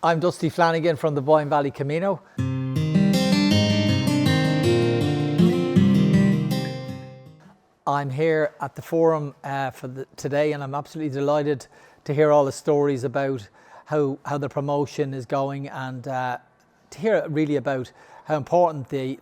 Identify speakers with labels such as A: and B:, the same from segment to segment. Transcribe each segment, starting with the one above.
A: I'm Dusty Flanagan from the Boyne Valley Camino. I'm here at the forum today, and I'm absolutely delighted to hear all the stories about how the promotion is going, and to hear really about how important the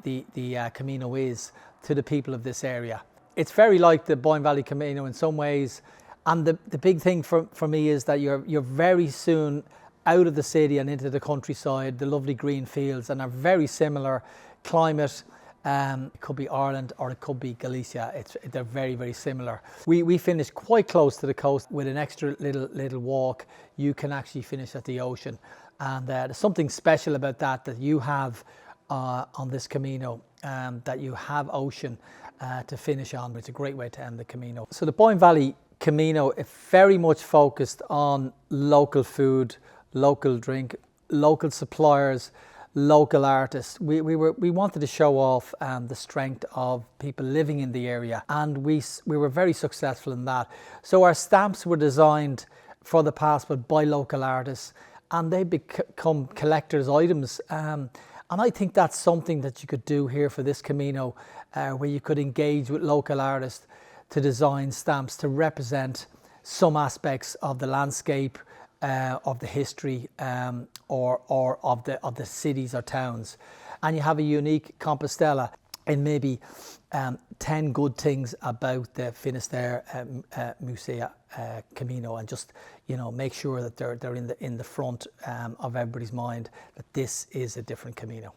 A: Camino is to the people of this area. It's very like the Boyne Valley Camino in some ways, and the big thing for me is that you're very soon out of the city and into the countryside, the lovely green fields, and a very similar climate. It could be Ireland or it could be Galicia. They're very, very similar. We finish quite close to the coast. With an extra little walk, you can actually finish at the ocean. And there's something special about that you have on this Camino, that you have ocean to finish on. It's a great way to end the Camino. So the Boyne Valley Camino is very much focused on local food, local drink, local suppliers, local artists. We wanted to show off the strength of people living in the area, and we were very successful in that. So our stamps were designed for the passport by local artists, and they become collector's items. And I think that's something that you could do here for this Camino, where you could engage with local artists to design stamps to represent some aspects of the landscape, of the history, or of the cities or towns. And you have a unique Compostela and maybe 10 good things about the Fisterra-Muxia Camino, and just make sure that they're in the front of everybody's mind that this is a different Camino.